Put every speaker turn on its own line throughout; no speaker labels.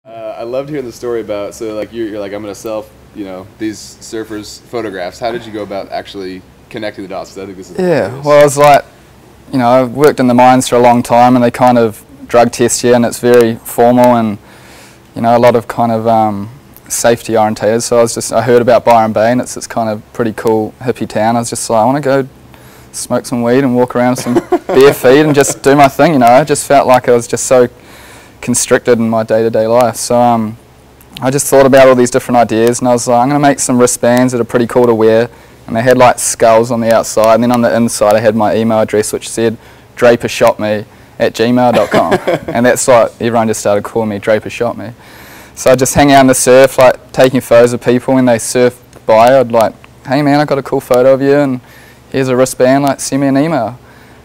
I loved hearing the story about, so like you're like, I'm going to sell, these surfers photographs. How did you go about actually connecting the dots? 'Cause I think this is hilarious.
Well, I was like, I've worked in the mines for a long time, and they kind of drug test you, and it's very formal, and a lot of kind of safety orientated. So I heard about Byron Bay, and it's this kind of pretty cool hippie town. I was just like, I want to go smoke some weed and walk around with some bare feet and just do my thing. I just felt like I was just so constricted in my day-to-day life. So I just thought about all these different ideas, and I was like, I'm going to make some wristbands that are pretty cool to wear, and they had like skulls on the outside, and then on the inside I had my email address, which said drapershotme@gmail.com. And that's like, everyone just started calling me Draper Shot Me. So I just hang out in the surf, like taking photos of people when they surf by. I'd like, hey man, I got a cool photo of you, and here's a wristband, like send me an email.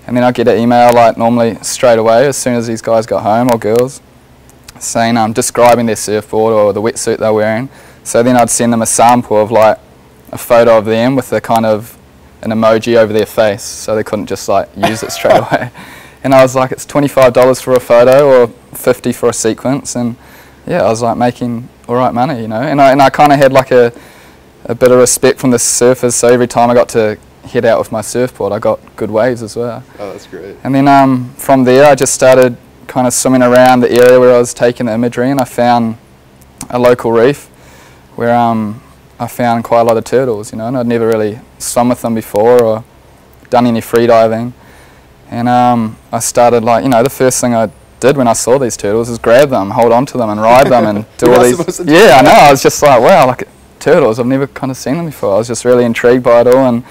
And then I'd get an email like normally straight away as soon as these guys got home, or girls, saying describing their surfboard or the wetsuit they're wearing. So then I'd send them a sample of like a photo of them with a kind of an emoji over their face, so they couldn't just like use it straight away. And I was like, it's $25 for a photo or $50 for a sequence, and yeah, I was like making alright money, And I kind of had like a bit of respect from the surfers, so every time I got to head out with my surfboard, I got good waves as well.
Oh, that's great.
And then from there I just started kind of swimming around the area where I was taking the imagery, and I found a local reef where I found quite a lot of turtles, and I'd never really swum with them before or done any free diving. And I started like, the first thing I did when I saw these turtles is grab them, hold on to them and ride them and do all these. Yeah, I know, I was just like, wow, like turtles, I've never kind of seen them before. I was just really intrigued by it all, and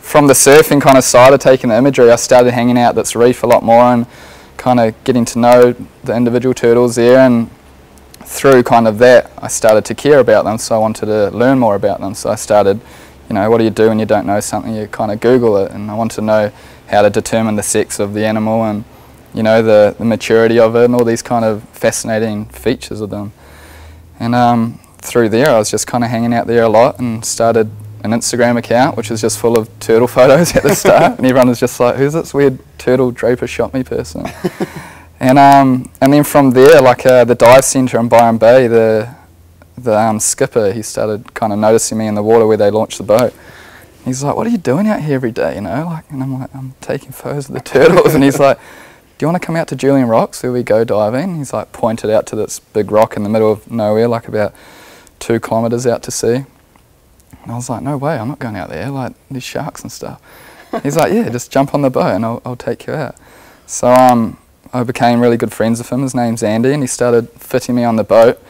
from the surfing kind of side of taking the imagery, I started hanging out this reef a lot more and kind of getting to know the individual turtles there, and through kind of that I started to care about them, so I wanted to learn more about them. So I started, what do you do when you don't know something? You kind of Google it, and I wanted to know how to determine the sex of the animal, and the maturity of it, and all these kind of fascinating features of them. And through there I was just kind of hanging out there a lot, and started an Instagram account which was just full of turtle photos at the start, and everyone was just like, who's this weird turtle Draper Shot Me person? And then from there, like the dive centre in Byron Bay, the skipper, he started kind of noticing me in the water where they launched the boat. He's like, what are you doing out here every day, and I'm like, I'm taking photos of the turtles. And he's like, do you want to come out to Julian Rocks where we go diving? He's like pointed out to this big rock in the middle of nowhere, like about 2 kilometres out to sea. And I was like, no way, I'm not going out there, like there's sharks and stuff. He's like, yeah, just jump on the boat and I'll take you out. So I became really good friends with him. His name's Andy, and he started fitting me on the boat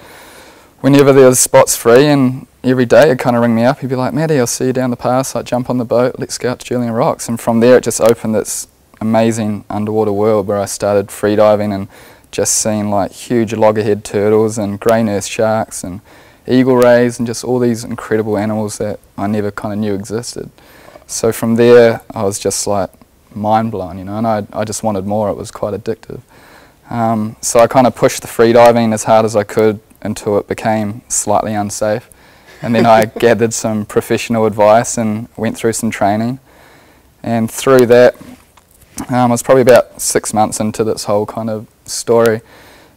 whenever there was spots free, and every day he'd kind of ring me up. He'd be like, Matty, I'll see you down the pass, like jump on the boat, let's go out to Julian Rocks. And from there it just opened this amazing underwater world where I started free diving and just seeing like huge loggerhead turtles and grey nurse sharks and eagle rays and just all these incredible animals that I never kind of knew existed. So from there I was just like mind blown, and I just wanted more. It was quite addictive. So I kind of pushed the free diving as hard as I could until it became slightly unsafe, and then I gathered some professional advice and went through some training, and through that I was probably about 6 months into this whole kind of story,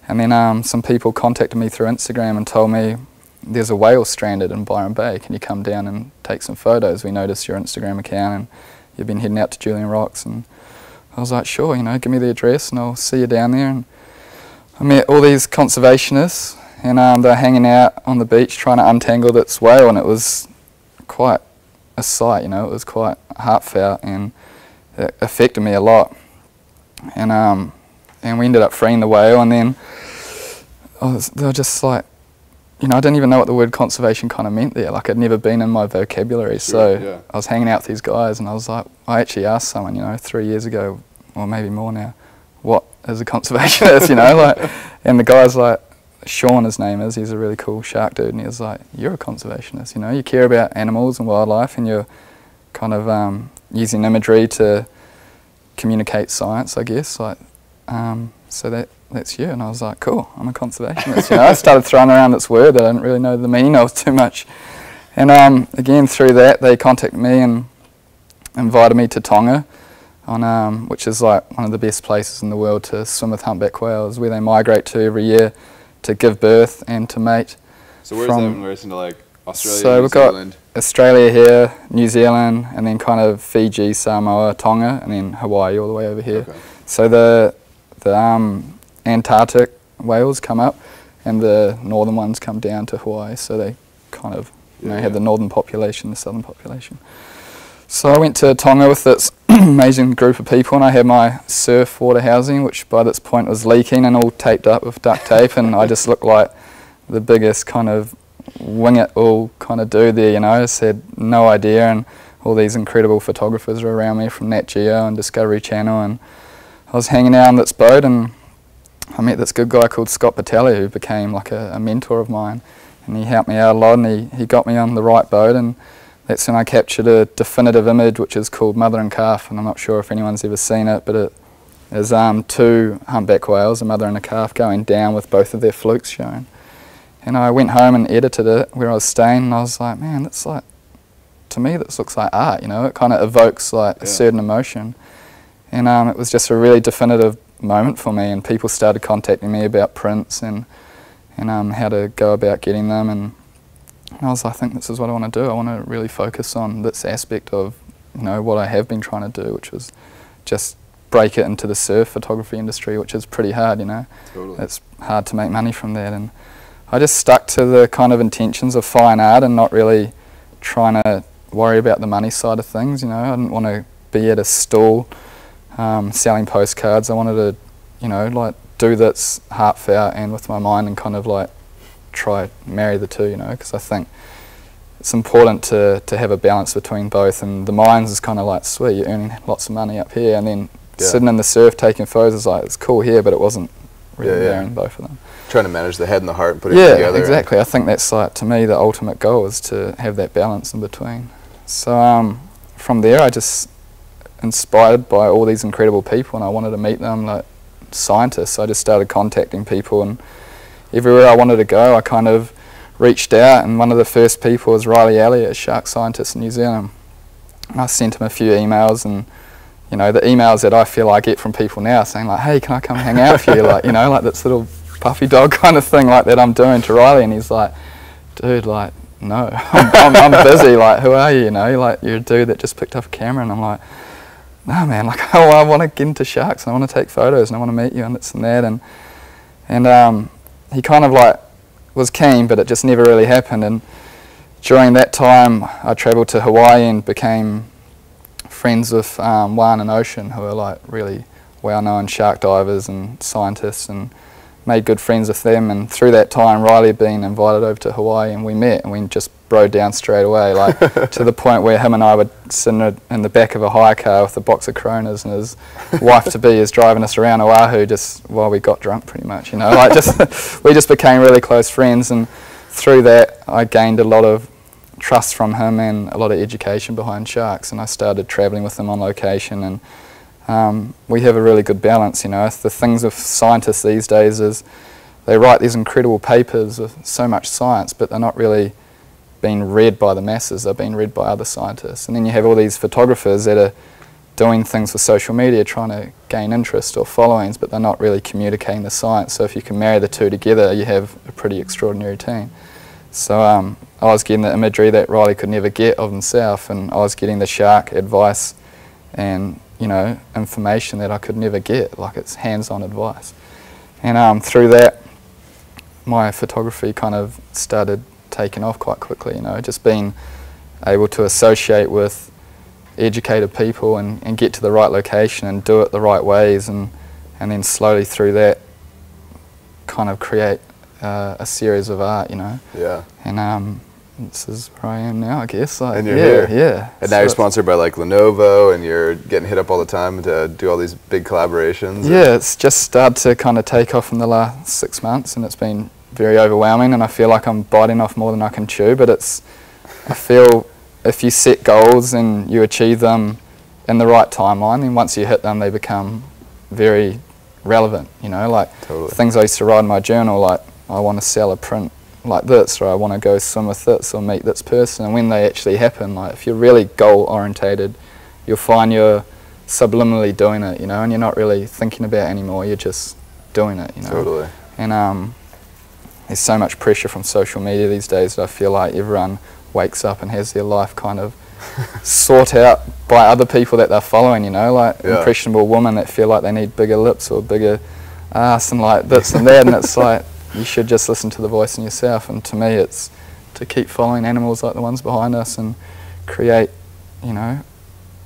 and then some people contacted me through Instagram and told me, there's a whale stranded in Byron Bay, can you come down and take some photos? We noticed your Instagram account and you've been heading out to Julian Rocks. And I was like, sure, give me the address and I'll see you down there. And I met all these conservationists, and they're hanging out on the beach trying to untangle this whale, and it was quite a sight, it was quite heartfelt, and it affected me a lot. And we ended up freeing the whale, and then they were just like, I didn't even know what the word conservation kind of meant there. Like, it'd never been in my vocabulary. Sure, so yeah. I was hanging out with these guys, and I was like, I actually asked someone, 3 years ago, or maybe more now, what is a conservationist, like, and the guy's like, Sean, his name is, he's a really cool shark dude, and he was like, you're a conservationist, you care about animals and wildlife, and you're kind of using imagery to communicate science, I guess, like, so that's you. And I was like, cool, I'm a conservationist. I started throwing around this word that I didn't really know the meaning of too much. And again, through that, they contacted me and invited me to Tonga, which is like one of the best places in the world to swim with humpback whales, where they migrate to every year to give birth and to mate.
So where's that in relation to like Australia,
so
New
we've
Zealand?
got Australia here, New Zealand, and then kind of Fiji, Samoa, Tonga, and then Hawaii all the way over here.
Okay.
So the Antarctic whales come up, and the northern ones come down to Hawaii. So they kind of have the northern population, the southern population. So I went to Tonga with this amazing group of people, and I had my surf water housing, which by this point was leaking and all taped up with duct tape, and I just looked like the biggest kind of wing it all kind of dude there, you know. I just had no idea, and all these incredible photographers were around me from Nat Geo and Discovery Channel, and I was hanging out on this boat, and I met this good guy called Scott Patelli, who became like a mentor of mine, and he helped me out a lot, and he got me on the right boat, and that's when I captured a definitive image which is called Mother and Calf, and I'm not sure if anyone's ever seen it, but it is two humpback whales, a mother and a calf, going down with both of their flukes showing. And I went home and edited it where I was staying, and I was like, man, that's like, to me this looks like art, you know, it kind of evokes like a certain emotion. And it was just a really definitive moment for me, and people started contacting me about prints and how to go about getting them, and I was like, I think this is what I want to do. I want to really focus on this aspect of, you know, what I have been trying to do, which was just break it into the surf photography industry, which is pretty hard, you know.
Totally.
It's hard to make money from that, and I just stuck to the kind of intentions of fine art and not really trying to worry about the money side of things, you know. I didn't want to be at a stall selling postcards. I wanted to, you know, like do this heartfelt and with my mind, and kind of like try marry the two, you know, because I think it's important to have a balance between both. And the mines is kind of like, sweet, you're earning lots of money up here, and then sitting in the surf taking photos is like, it's cool here, but it wasn't really there in both of them.
Trying to manage the head and the heart and put it together.
Yeah, exactly. I think that's like, to me, the ultimate goal is to have that balance in between. So from there, I just inspired by all these incredible people, and I wanted to meet them, like scientists. I just started contacting people, and everywhere I wanted to go, I kind of reached out, and one of the first people was Riley Elliott, a shark scientist in New Zealand. And I sent him a few emails, and you know, the emails that I feel I get from people now saying like, hey, can I come hang out with you? Like, you know, like this little puppy dog kind of thing like that I'm doing to Riley, and he's like, dude, like, no, I'm busy, like, who are you, you know, like, you're a dude that just picked up a camera, and I'm like, no man, like, I want to get into sharks, and I want to take photos, and I want to meet you, and this and that, and he kind of like was keen, but it just never really happened. And during that time I travelled to Hawaii and became friends with Juan and Ocean, who are like really well-known shark divers and scientists, and made good friends with them. And through that time, Riley had been invited over to Hawaii, and we met, and we just broed down straight away, like to the point where him and I would sit in the back of a hire car with a box of Coronas, and his wife-to-be is driving us around Oahu just while we got drunk, pretty much, you know, like just we just became really close friends. And through that I gained a lot of trust from him and a lot of education behind sharks, and I started travelling with him on location, and we have a really good balance, you know. The things with scientists these days is they write these incredible papers with so much science, but they're not really being read by the masses, they're being read by other scientists. And then you have all these photographers that are doing things for social media, trying to gain interest or followings, but they're not really communicating the science. So if you can marry the two together, you have a pretty extraordinary team. So I was getting the imagery that Riley could never get of himself, and I was getting the shark advice and, you know, information that I could never get, like it's hands-on advice. And through that, my photography kind of started taking off quite quickly, you know, just being able to associate with educated people and get to the right location and do it the right ways, and then slowly through that kind of create a series of art, you know. Yeah. And this is where I am now, I guess. Like,
and you're here.
Yeah.
And now you're sponsored by like Lenovo, and you're getting hit up all the time to do all these big collaborations.
Yeah, it's just started to kind of take off in the last 6 months, and it's been very overwhelming, and I feel like I'm biting off more than I can chew, but I feel if you set goals and you achieve them in the right timeline, then once you hit them, they become very relevant, you know, like things I used to write in my journal, like I want to sell a print like this, or I want to go swim with this, or meet this person, and when they actually happen, like if you're really goal orientated, you'll find you're subliminally doing it, you know, and you're not really thinking about it anymore, you're just doing it, you know. And there's so much pressure from social media these days that I feel like everyone wakes up and has their life kind of sought out by other people that they're following, you know, like impressionable women that feel like they need bigger lips or bigger ass and like this and that, and it's like you should just listen to the voice in yourself. And to me it's to keep following animals like the ones behind us and create, you know,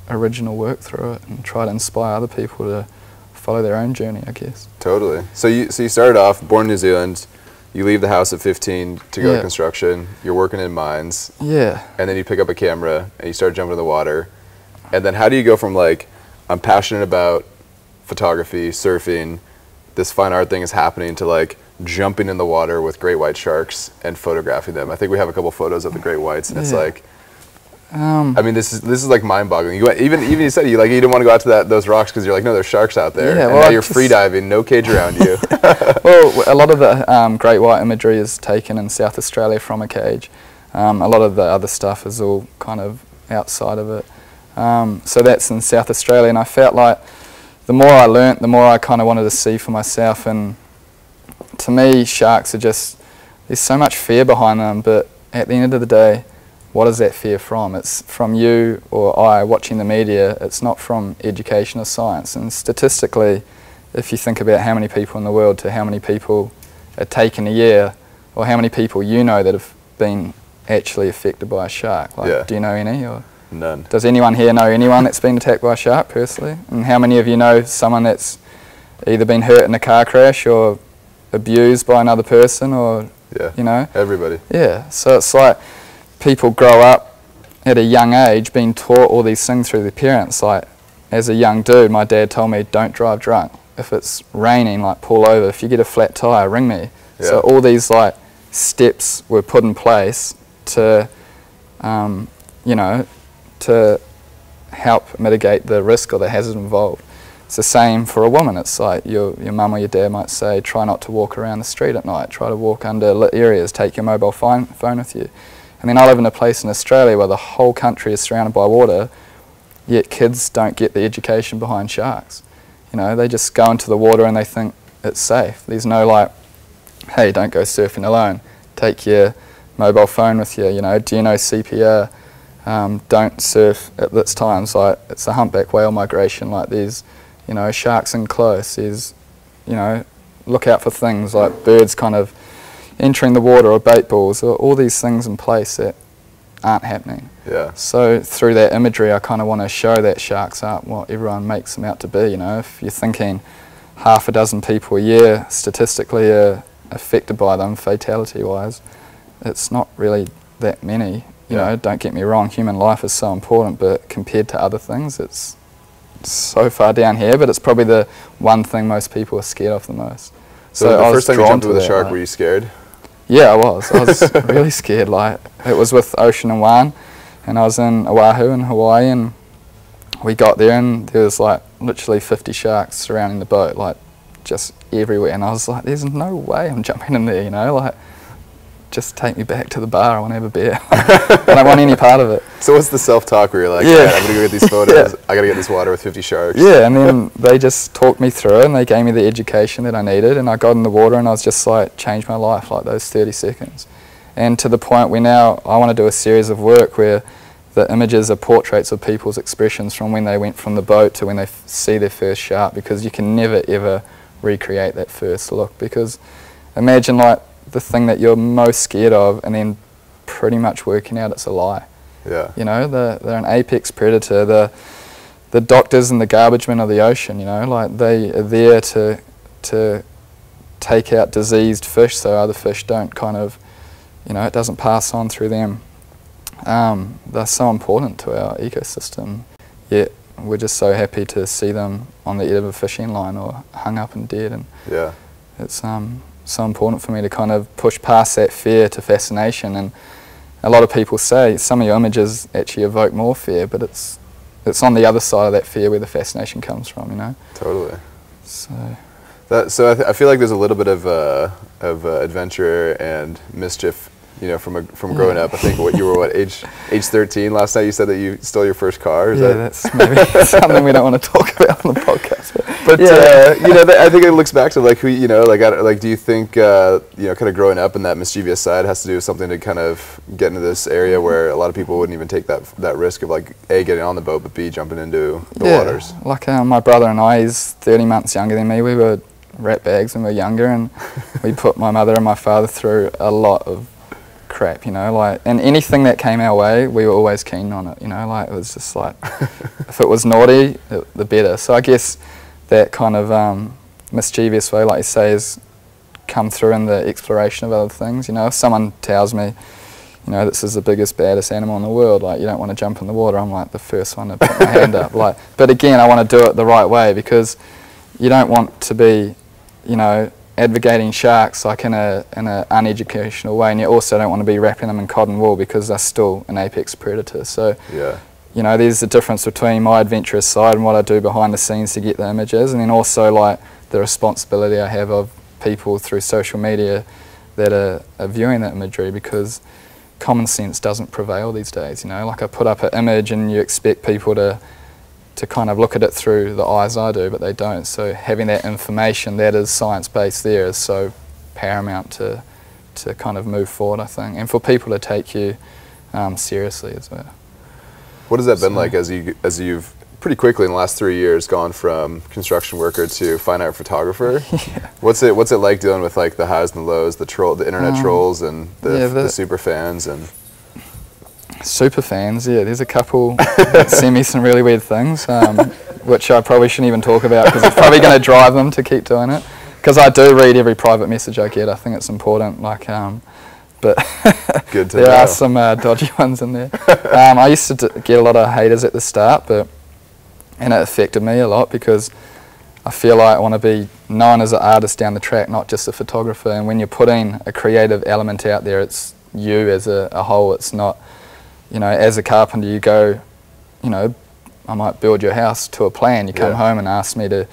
original work through it and try to inspire other people to follow their own journey, I guess.
Totally. So you started off, born in New Zealand, you leave the house at 15 to go to construction, you're working in mines, and then you pick up a camera and you start jumping in the water. And then how do you go from like, I'm passionate about photography, surfing, this fine art thing is happening, to like jumping in the water with great white sharks and photographing them? I think we have a couple photos of the great whites, and it's like, I mean, this is like mind-boggling. Even you said you didn't want to go out to those rocks because you're like, no, there's sharks out there. Yeah, and now you're free diving, no cage around you.
Well, a lot of the great white imagery is taken in South Australia from a cage. A lot of the other stuff is all kind of outside of it. So that's in South Australia, and I felt like the more I learnt, the more I kind of wanted to see for myself. And to me, sharks are just, there's so much fear behind them, but at the end of the day, what is that fear from? It's from you or I watching the media. It's not from education or science. And statistically, if you think about how many people in the world to how many people are taken a year, or how many people you know that have been actually affected by a shark, like, do you know any? Or
none.
Does anyone here know anyone that's been attacked by a shark personally? And how many of you know someone that's either been hurt in a car crash or abused by another person, or, you know?
Everybody.
Yeah, so it's like, people grow up at a young age being taught all these things through their parents. Like, as a young dude, my dad told me, don't drive drunk. If it's raining, like, pull over. If you get a flat tire, ring me. So all these like steps were put in place to, you know, to help mitigate the risk or the hazard involved. It's the same for a woman. It's like your mum or your dad might say, try not to walk around the street at night. Try to walk under lit areas. Take your mobile phone with you. And then I live in a place in Australia where the whole country is surrounded by water, yet kids don't get the education behind sharks. You know, they just go into the water and they think it's safe. There's no like, hey, don't go surfing alone. Take your mobile phone with you. You know, do you know CPR? Don't surf at this time. It's like, it's a humpback whale migration. Like, there's, you know, sharks in close. There's, you know, look out for things like birds kind of entering the water, or bait balls, or all these things in place that aren't happening.
Yeah.
So through that imagery, I kind of want to show that sharks aren't what everyone makes them out to be. You know, if you're thinking half a dozen people a year statistically are affected by them, fatality-wise, it's not really that many. You know, don't get me wrong, human life is so important, but compared to other things, it's so far down here. But it's probably the one thing most people are scared of the most.
So the first time you jumped with a shark, were you scared?
Yeah, I was really scared. Like, it was with Ocean and One, and I was in Oahu in Hawaii, and we got there and there was like literally 50 sharks surrounding the boat, like just everywhere, and I was like, there's no way I'm jumping in there, you know, like, just take me back to the bar, I want to have a beer. I don't want any part of it. So
what's the self-talk where you're like, I'm going to go get these photos, I got to get this water with 50 sharks?
Yeah, and then they just talked me through it and they gave me the education that I needed, and I got in the water and I was just like, changed my life, like those 30 seconds. And to the point where now I want to do a series of work where the images are portraits of people's expressions from when they went from the boat to when they see their first shark, because you can never ever recreate that first look. Because imagine like the thing that you're most scared of and then pretty much working out it's a lie.
Yeah.
You know, they're an apex predator. The doctors and the garbage men of the ocean, you know, like they are there to take out diseased fish so other fish don't kind of, you know, it doesn't pass on through them. They're so important to our ecosystem, yet we're just so happy to see them on the end of a fishing line or hung up and dead. And it's so important for me to kind of push past that fear to fascination. And a lot of people say some of your images actually evoke more fear, but it's on the other side of that fear where the fascination comes from, you know.
Totally.
So
I feel like there's a little bit of adventure and mischief, you know, from growing up. I think you were age 13 last night. You said that you stole your first car. Is that?
That's maybe something we don't want to talk about on the podcast. But
But you know, I think it looks back to like who, you know, like do you think you know, kind of growing up in that mischievous side has to do with something to kind of get into this area where a lot of people wouldn't even take that risk of like A, getting on the boat, but B, jumping into the waters?
Like my brother and I, he's 30 months younger than me. We were rat bags when we were younger, and we put my mother and my father through a lot of crap, you know, like, and anything that came our way, we were always keen on it, you know, like, it was just like, if it was naughty, the better. So I guess that kind of mischievous way, like you say, has come through in the exploration of other things, you know. If someone tells me, you know, this is the biggest, baddest animal in the world, like, you don't want to jump in the water, I'm like the first one to put my hand up, like, but again, I want to do it the right way, because you don't want to be, you know, advocating sharks like in a uneducational way, and you also don't want to be wrapping them in cotton wool because they're still an apex predator. So
yeah,
you know, there's a difference between my adventurous side and what I do behind the scenes to get the images, and then also like the responsibility I have of people through social media that are viewing that imagery, because common sense doesn't prevail these days, you know. Like, I put up an image and you expect people to kind of look at it through the eyes I do, but they don't. So having that information that is science-based there is so paramount to kind of move forward, I think, and for people to take you seriously as well.
What has that been like as you've pretty quickly in the last 3 years gone from construction worker to fine art photographer? Yeah. What's it like dealing with like the highs and the lows, the internet trolls and the super fans and
super fans? Yeah, there's a couple that send me some really weird things, which I probably shouldn't even talk about because it's probably going to drive them to keep doing it. Because I do read every private message I get. I think it's important. Like, but
good to
there
know.
Are some dodgy ones in there. I used to get a lot of haters at the start, and it affected me a lot because I feel like I want to be known as an artist down the track, not just a photographer. And when you're putting a creative element out there, it's you as a whole. It's not, you know, as a carpenter, you go, you know, I might build your house to a plan. You come home and ask me to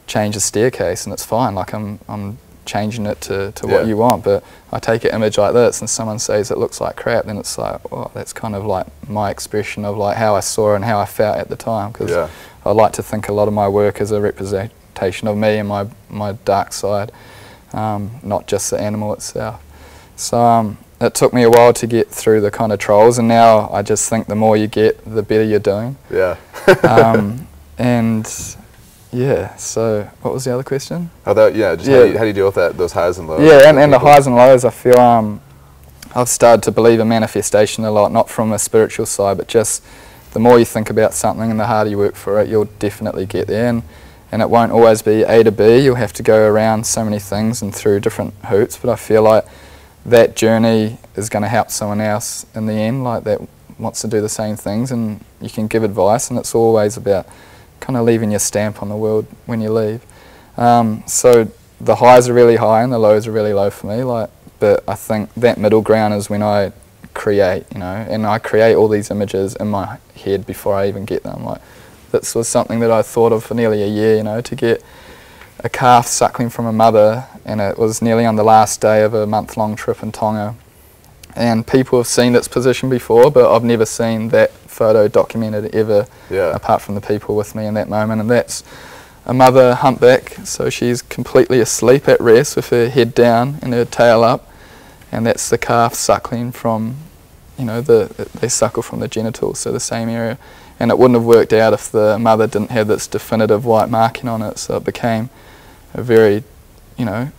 change a staircase, and it's fine. Like, I'm changing it to what you want. But I take an image like this and someone says it looks like crap, then it's like, oh, that's kind of like my expression of like how I saw and how I felt at the time. Because I like to think a lot of my work is a representation of me and my dark side, not just the animal itself. So it took me a while to get through the kind of trolls, and now I just think the more you get, the better you're doing. Yeah. And yeah, so what was the other question?
How do you deal with those highs and lows?
Yeah, and the highs and lows, I feel I've started to believe in manifestation a lot, not from a spiritual side, but just the more you think about something and the harder you work for it, you'll definitely get there. And it won't always be A to B. You'll have to go around so many things and through different hoops, but I feel like that journey is going to help someone else in the end, like that wants to do the same things, and you can give advice, and it's always about kind of leaving your stamp on the world when you leave. So the highs are really high and the lows are really low for me, like, but I think that middle ground is when I create, you know, and I create all these images in my head before I even get them. Like, this was something that I thought of for nearly a year, you know, to get a calf suckling from a mother, and it was nearly on the last day of a month-long trip in Tonga. And people have seen its position before, but I've never seen that photo documented ever, apart from the people with me in that moment. And that's a mother humpback, so she's completely asleep at rest with her head down and her tail up, and that's the calf suckling from, you know, they suckle from the genitals, so the same area. And it wouldn't have worked out if the mother didn't have this definitive white marking on it, so it became a very, you know,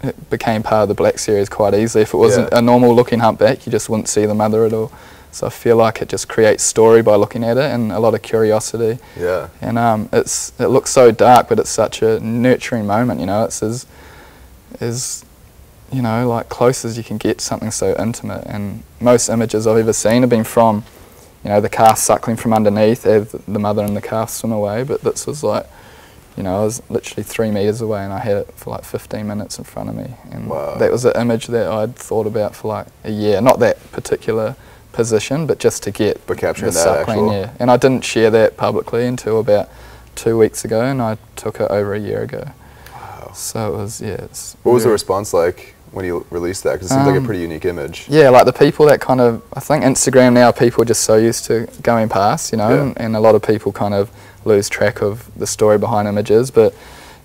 it became part of the Black Series quite easily. If it wasn't a normal looking humpback, you just wouldn't see the mother at all. So I feel like it just creates story by looking at it, and a lot of curiosity. Yeah. And it looks so dark, but it's such a nurturing moment, you know. It's as you know, like close as you can get something so intimate. And most images I've ever seen have been from, you know, the calf suckling from underneath as the mother and the calf swim away, but this was like, you know, I was literally 3 meters away and I had it for like 15 minutes in front of me. And that was an image that I'd thought about for like a year. Not that particular position, but just to get
capturing
the suckling, And I didn't share that publicly until about 2 weeks ago, and I took it over a year ago. Wow. So it was,
what was the response like when you released that? Because it seems like a pretty unique image.
Yeah, like the people that I think Instagram now, people are just so used to going past, you know, and a lot of people kind of lose track of the story behind images. But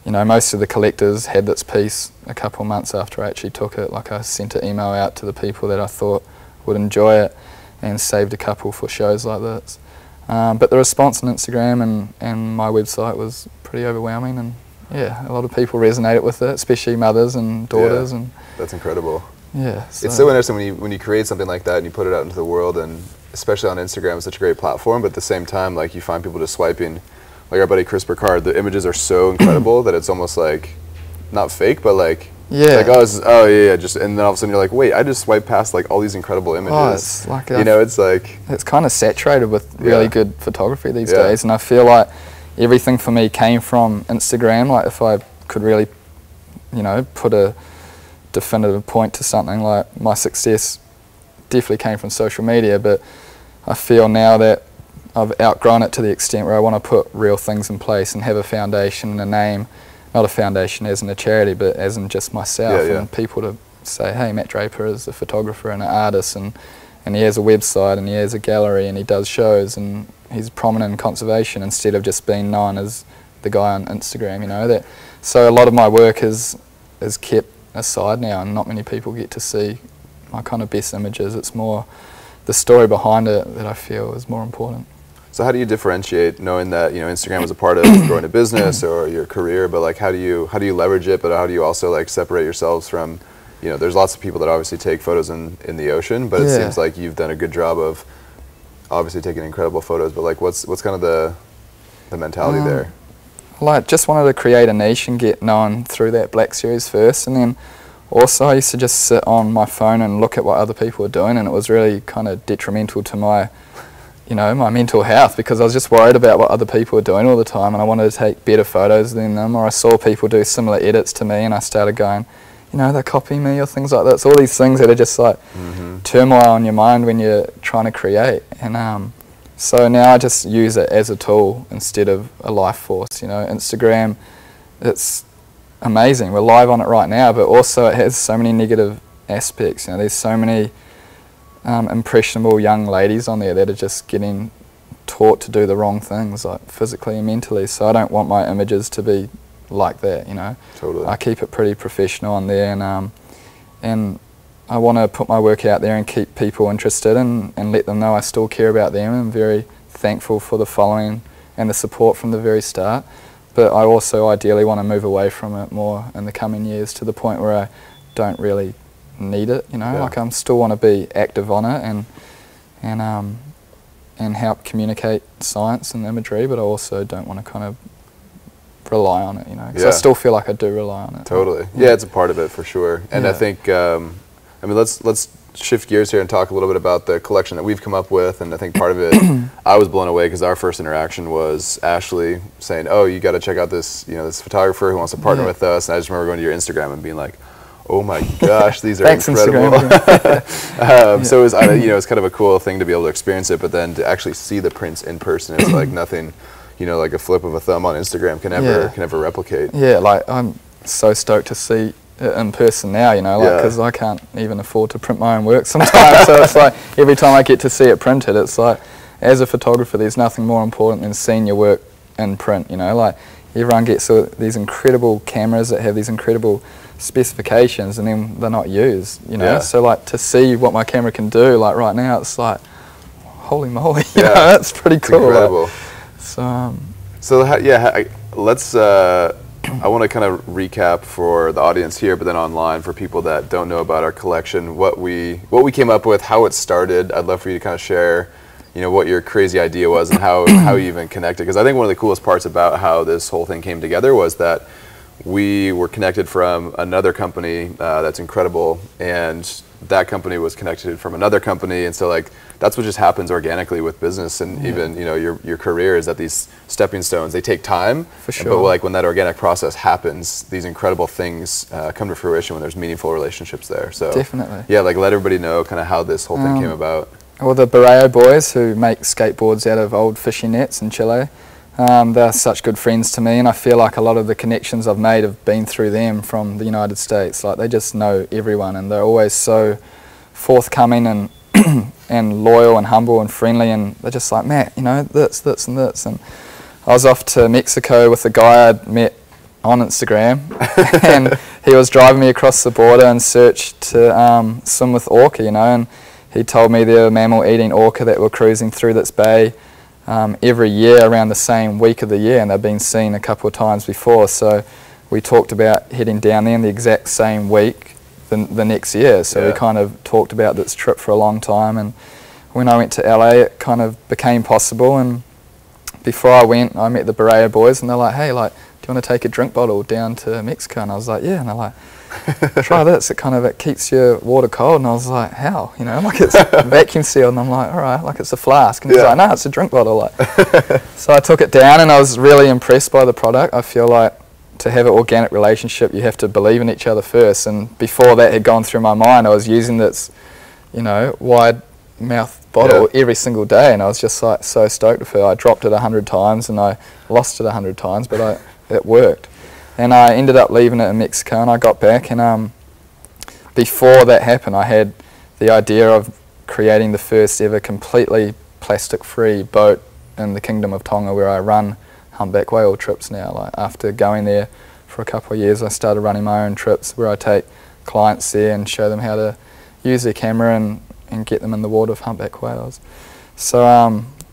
you know, most of the collectors had this piece a couple of months after I actually took it. Like I sent an email out to the people that I thought would enjoy it and saved a couple for shows like this. But the response on Instagram and my website was pretty overwhelming, and yeah, a lot of people resonated with it, especially mothers and daughters.
Yeah,
and
that's incredible.
Yeah,
it's so interesting when you create something like that and you put it out into the world, and especially on Instagram, it's such a great platform, but at the same time, like, you find people just swiping. Like our buddy Chris Burkard, the images are so incredible that it's almost like, not fake, but like,
yeah,
like, oh yeah, just, and then all of a sudden you're like, wait, I just swiped past like all these incredible images.
Oh, it's like
you know, it's like,
it's kind of saturated with really good photography these days, and I feel like everything for me came from Instagram. Like if I could really, you know, put a definitive point to something, like my success definitely came from social media, but I feel now that I've outgrown it to the extent where I want to put real things in place and have a foundation and a name, not a foundation as in a charity, but as in just myself, and people to say, hey, Matt Draper is a photographer and an artist, and he has a website and he has a gallery and he does shows and he's prominent in conservation, instead of just being known as the guy on Instagram, you know. That so a lot of my work is kept aside now, and not many people get to see my kind of best images. It's more the story behind it that I feel is more important.
So how do you differentiate, knowing that, you know, Instagram is a part of growing a business or your career, but like how do you leverage it, but how do you also like separate yourselves from, you know, there's lots of people that obviously take photos in the ocean, but it seems like you've done a good job of obviously taking incredible photos, but like what's kind of the mentality there?
Like just wanted to create a niche and get known through that Black series first, and then also I used to just sit on my phone and look at what other people were doing, and it was really kind of detrimental to my, you know, my mental health, because I was just worried about what other people were doing all the time, and I wanted to take better photos than them, or I saw people do similar edits to me and I started going, you know, they're copying me or things like that. It's all these things that are just like turmoil in your mind when you're trying to create. And so now I just use it as a tool instead of a life force. You know, Instagram, it's amazing. We're live on it right now, but also it has so many negative aspects. You know, there's so many impressionable young ladies on there that are just getting taught to do the wrong things, like physically and mentally. So I don't want my images to be like that, you know.
Totally.
I keep it pretty professional on there, and I want to put my work out there and keep people interested and let them know I still care about them. I'm very thankful for the following and the support from the very start, but I also ideally want to move away from it more in the coming years, to the point where I don't really need it, you know. Like I still want to be active on it and help communicate science and imagery, but I also don't want to kind of rely on it, you know, because I still feel like I do rely on it.
Totally. Yeah, it's a part of it for sure. And I think, I mean, let's shift gears here and talk a little bit about the collection that we've come up with. And I think part of it, I was blown away because our first interaction was Ashley saying, oh, you got to check out this, you know, this photographer who wants to partner with us. And I just remember going to your Instagram and being like, oh my gosh, these are incredible. So it was, you know, it's kind of a cool thing to be able to experience it, but then to actually see the prints in person, it's like nothing, you know, like a flip of a thumb on Instagram can ever replicate. Yeah,
like I'm so stoked to see it in person now, you know, like, because I can't even afford to print my own work sometimes. So it's like every time I get to see it printed, it's like, as a photographer, there's nothing more important than seeing your work in print, you know. Like everyone gets these incredible cameras that have these incredible specifications, and then they're not used, you know. So like to see what my camera can do, like right now, it's like, holy moly, you know, that's pretty cool.
It's incredible.
Like,
let's. I want to kind of recap for the audience here, but then online for people that don't know about our collection, what we came up with, how it started. I'd love for you to kind of share, you know, what your crazy idea was and how you even connected. Because I think one of the coolest parts about how this whole thing came together was that we were connected from another company that's incredible, and that company was connected from another company, and so like that's what just happens organically with business, and even, you know, your career, is that these stepping stones, they take time,
for sure,
but like when that organic process happens, these incredible things come to fruition when there's meaningful relationships there. So
definitely,
yeah, like let everybody know kind of how this whole thing came about.
Well, the Barreo boys, who make skateboards out of old fishing nets in Chile, they're such good friends to me, and I feel like a lot of the connections I've made have been through them from the United States. Like they just know everyone, and they're always so forthcoming and and loyal and humble and friendly, and they're just like, Matt, you know, this and this, and I was off to Mexico with a guy I'd met on Instagram, and he was driving me across the border in search to swim with orca, you know, and he told me there were mammal-eating orca that were cruising through this bay every year around the same week of the year, and they've been seen a couple of times before. So we talked about heading down there in the exact same week the next year. So we kind of talked about this trip for a long time, and when I went to LA it kind of became possible. And before I went, I met the Berea boys, and they're like, hey, like, do you want to take a drink bottle down to Mexico? And I was like, yeah. And they're like, try this, it keeps your water cold. And I was like, how? You know, like, it's vacuum sealed. And I'm like, all right, like, it's a flask. And he's like, no, it's a drink bottle. Like. So I took it down, and I was really impressed by the product. I feel like to have an organic relationship, you have to believe in each other first. And before that had gone through my mind, I was using this, you know, wide mouth bottle every single day, and I was just like so stoked with it. I dropped it 100 times and I lost it 100 times, but it worked. And I ended up leaving it in Mexico, and I got back, and before that happened, I had the idea of creating the first ever completely plastic-free boat in the Kingdom of Tonga, where I run humpback whale trips now. Like, after going there for a couple of years, I started running my own trips where I take clients there and show them how to use their camera and get them in the water with humpback whales. So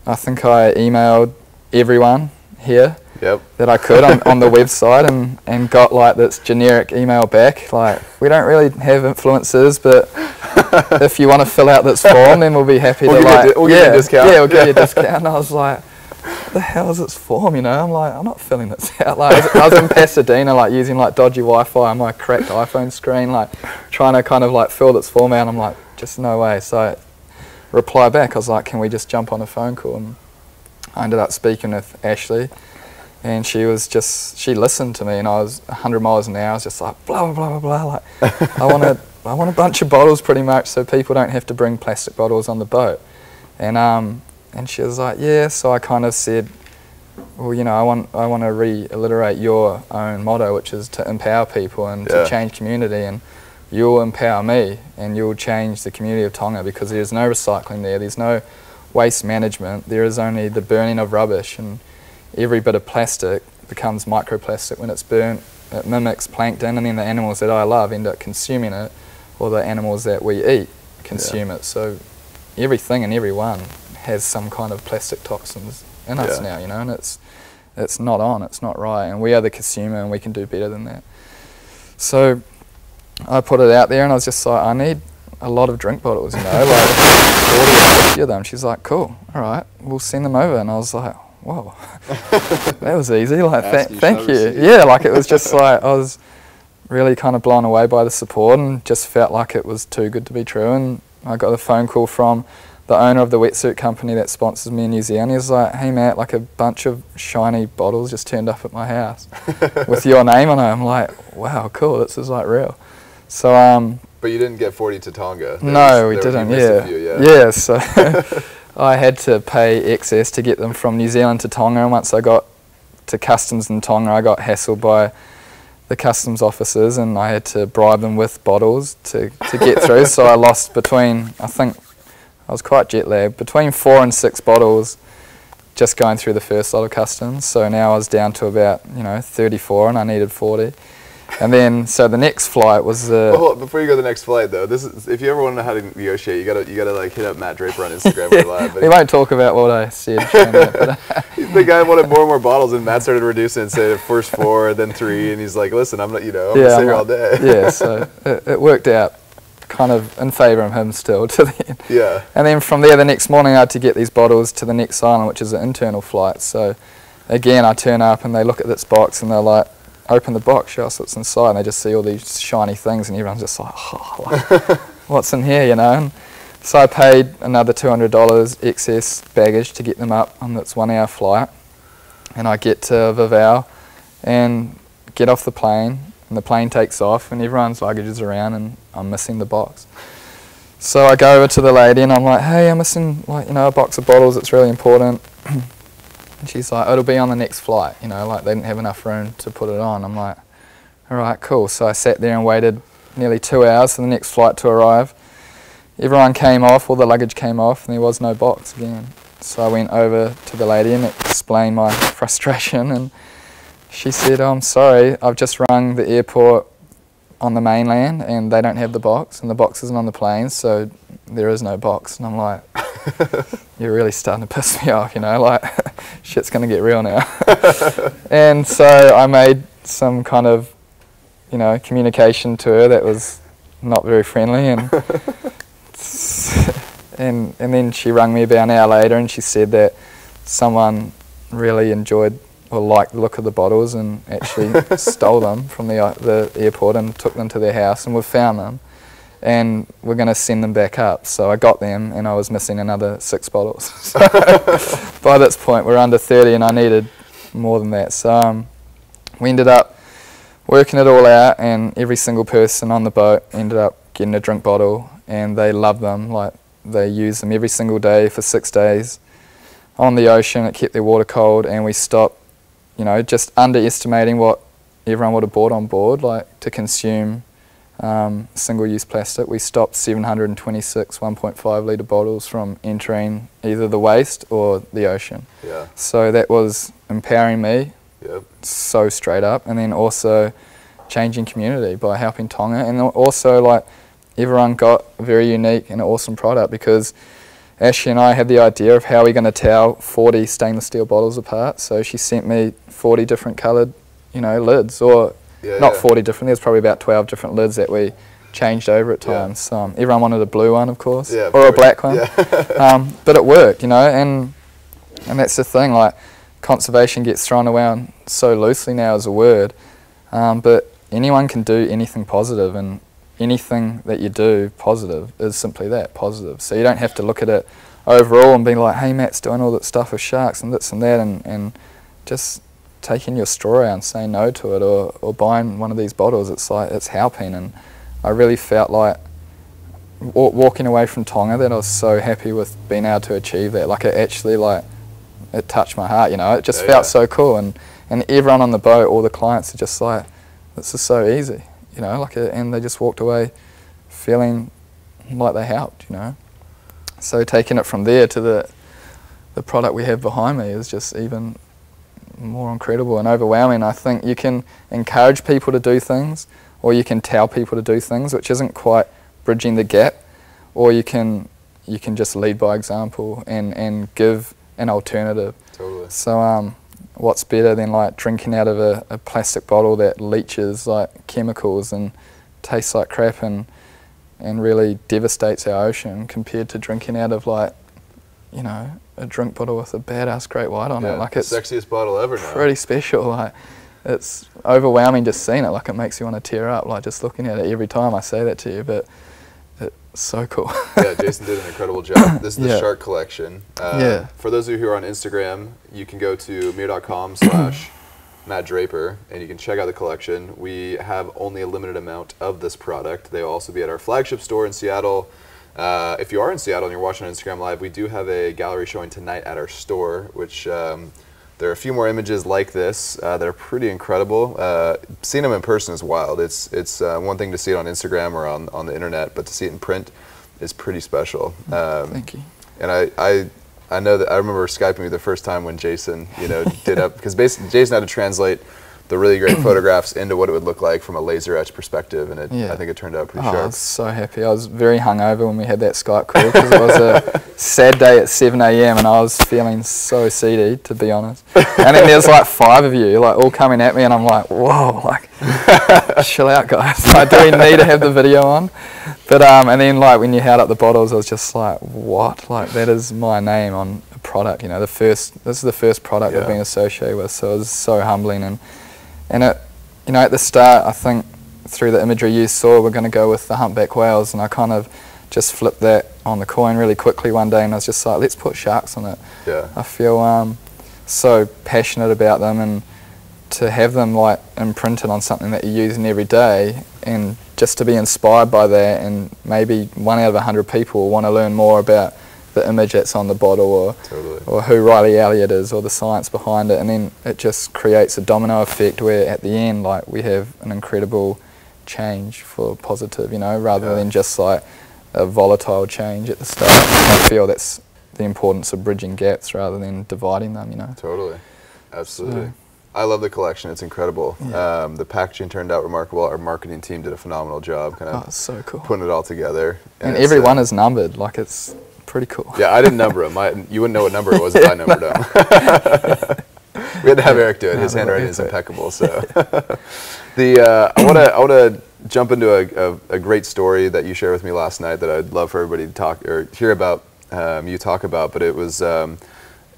I think I emailed everyone here that I could on the website, and got like this generic email back, like, we don't really have influencers, but if you want to fill out this form, then we'll be happy
we'll
to
give you a discount.
Yeah, we'll give you a discount. And I was like, what the hell is this form, you know? I'm like, I'm not filling this out. Like, I was in Pasadena, like, using like dodgy Wi-Fi on my cracked iPhone screen, like, trying to kind of like fill this form out. I'm like, just no way. So I replied back, I was like, can we just jump on a phone call? And I ended up speaking with Ashley, and she listened to me, and I was 100 miles an hour. I was just like, blah, blah, blah, blah, blah. Like, I want a bunch of bottles pretty much, so people don't have to bring plastic bottles on the boat. And she was like, yeah. So I kind of said, well, you know, I want to reiterate your own motto, which is to empower people and to change community, and you'll empower me and you'll change the community of Tonga, because there's no recycling there, there's no waste management, there is only the burning of rubbish, and every bit of plastic becomes microplastic when it's burnt. It mimics plankton, and then the animals that I love end up consuming it, or the animals that we eat consume it. So everything and everyone has some kind of plastic toxins in us now, you know, and it's not on, it's not right, and we are the consumer, and we can do better than that. So I put it out there, and I was just like, I need a lot of drink bottles, you know, like 40 or 50 of them. She's like, cool, all right, we'll send them over. And I was like, whoa, that was easy, like, thank you. Yeah, like, it was just like, I was really kind of blown away by the support, and just felt like it was too good to be true. And I got a phone call from the owner of the wetsuit company that sponsors me in New Zealand. He was like, hey Matt, like, a bunch of shiny bottles just turned up at my house with your name on it. I'm like, wow, cool, this is like real. So
but you didn't get 40 to Tonga.
No, we didn't. Yeah. So I had to pay excess to get them from New Zealand to Tonga, and once I got to customs in Tonga, I got hassled by the customs officers, and I had to bribe them with bottles to get through. So I lost between, I think, I was quite jet lagged, between 4 and 6 bottles just going through the first lot of customs. So now I was down to about, you know, 34, and I needed 40. And then, so the next flight was
well, hold on, before you go to the next flight, though, this is, if you ever want to know how to negotiate, you gotta like hit up Matt Draper on Instagram or live.
He won't talk about what I said.
The guy wanted more and more bottles, and Matt started reducing it, say first 4, then 3, and he's like, listen, I'm not, you know, I'm gonna stay here all day.
Yeah, so it worked out kind of in favour of him still to the end.
Yeah. And
then from there, the next morning, I had to get these bottles to the next island, which is an internal flight. So again, I turn up, and they look at this box, and they're like, open the box, show us what's inside, and they just see all these shiny things, and everyone's just like, oh, like, what's in here, you know? And so I paid another $200 excess baggage to get them up on this 1-hour flight, and I get to Vivau and get off the plane, and the plane takes off, and everyone's luggage is around, and I'm missing the box. So I go over to the lady, and I'm like, hey, I'm missing, like, you know, a box of bottles, it's really important. And she's like, oh, it'll be on the next flight, you know, like, they didn't have enough room to put it on. I'm like, all right, cool. So I sat there and waited nearly 2 hours for the next flight to arrive. Everyone came off, all the luggage came off, and there was no box again. So I went over to the lady and explained my frustration, and she said, "Oh, I'm sorry, I've just rung the airport on the mainland and they don't have the box, and the box isn't on the plane, so there is no box." And I'm like, you're really starting to piss me off, you know, like shit's gonna get real now. And so I made some kind of, you know, communication to her that was not very friendly, and and then she rang me about an hour later and she said that someone really enjoyed or liked the look of the bottles and actually stole them from the airport and took them to their house, and we've found them and we're going to send them back up. So I got them and I was missing another 6 bottles. So by this point we're under 30 and I needed more than that. So we ended up working it all out, and every single person on the boat ended up getting a drink bottle, and they love them. Like, they use them every single day for 6 days on the ocean. It kept their water cold, and we stopped, you know, just underestimating what everyone would have bought on board, like to consume single-use plastic. We stopped 726 1.5 litre bottles from entering either the waste or the ocean.
Yeah.
So that was empowering me.
Yep. So
straight up, and then also changing community by helping Tonga, and also like everyone got a very unique and awesome product, because Ashley and I had the idea of how we're going to tell 40 stainless steel bottles apart. So she sent me 40 different coloured, you know, lids, or not 40 different. There's probably about 12 different lids that we changed over at times. Everyone wanted a blue one, of course, or a black one, but it worked, you know, and that's the thing. Like, conservation gets thrown around so loosely now as a word, but anyone can do anything positive, and anything that you do positive is simply that, positive. So you don't have to look at it overall and be like, hey, Matt's doing all that stuff with sharks and this and that, and just taking your straw out and saying no to it, or buying one of these bottles. It's like, it's helping. And I really felt like walking away from Tonga that I was so happy with being able to achieve that. Like, it actually, like, it touched my heart, you know. It just felt so cool, and everyone on the boat, all the clients, are just like, this is so easy, you know, like, and they just walked away feeling like they helped, you know. So taking it from there to the product we have behind me is just even more incredible and overwhelming. I think you can encourage people to do things, or you can tell people to do things, which isn't quite bridging the gap, or you can just lead by example and give an alternative. Totally. So what's better than like drinking out of a plastic bottle that leaches like chemicals and tastes like crap and really devastates our ocean, compared to drinking out of, like, you know, a drink bottle with a badass great white on it. Like, it's
the sexiest bottle ever now.
Pretty special. Like, it's overwhelming just seeing it. Like, it makes you want to tear up, like, just looking at it every time I say that to you. But it's so cool.
Yeah, Jason did an incredible job. This is the shark collection. For those of you who are on Instagram, you can go to MiiR.com/Matt Draper, and you can check out the collection. We have only a limited amount of this product. They will also be at our flagship store in Seattle. If you are in Seattle and you're watching on Instagram Live, we do have a gallery showing tonight at our store, which there are a few more images like this that are pretty incredible. Seeing them in person is wild. It's one thing to see it on Instagram or on the internet, but to see it in print is pretty special.
Thank you.
And I know that I remember Skyping you the first time when Jason, you know, did up, because basically Jason had to translate the really great photographs into what it would look like from a laser etch perspective, and I think it turned out pretty sharp. I was
so happy. I was very hungover when we had that Skype call, because it was a sad day at 7 AM and I was feeling so seedy, to be honest. And then there's like 5 of you, like, all coming at me, and I'm like, whoa, like, chill out, guys. Like, do we need to have the video on? But and then, like, when you held up the bottles, I was just like, what? Like, that is my name on a product, you know. This is the first product I've been associated with, so it was so humbling. And it, you know, at the start, I think through the imagery you saw, we're going to go with the humpback whales, and I kind of just flipped that on the coin really quickly one day, and I was just like, let's put sharks on it. Yeah. I feel so passionate about them, and to have them, like, imprinted on something that you're using every day, and just to be inspired by that, and maybe 1 out of 100 people will want to learn more about the image that's on the bottle, or who Riley Elliott is, or the science behind it, and then it just creates a domino effect where at the end, like, we have an incredible change for positive, you know, rather than just like a volatile change at the start. I feel that's the importance of bridging gaps rather than dividing them, you know.
Totally. Absolutely. So, I love the collection. It's incredible. Yeah. The packaging turned out remarkable. Our marketing team did a phenomenal job kind of
so cool.
putting it all together.
And every one is numbered. Like, it's pretty cool.
Yeah, I didn't number them. You wouldn't know what number it was if I numbered them. We had to have Eric do it. His handwriting is impeccable. So, I want to jump into a great story that you shared with me last night that I'd love for everybody to talk or hear about. You talk about, but it was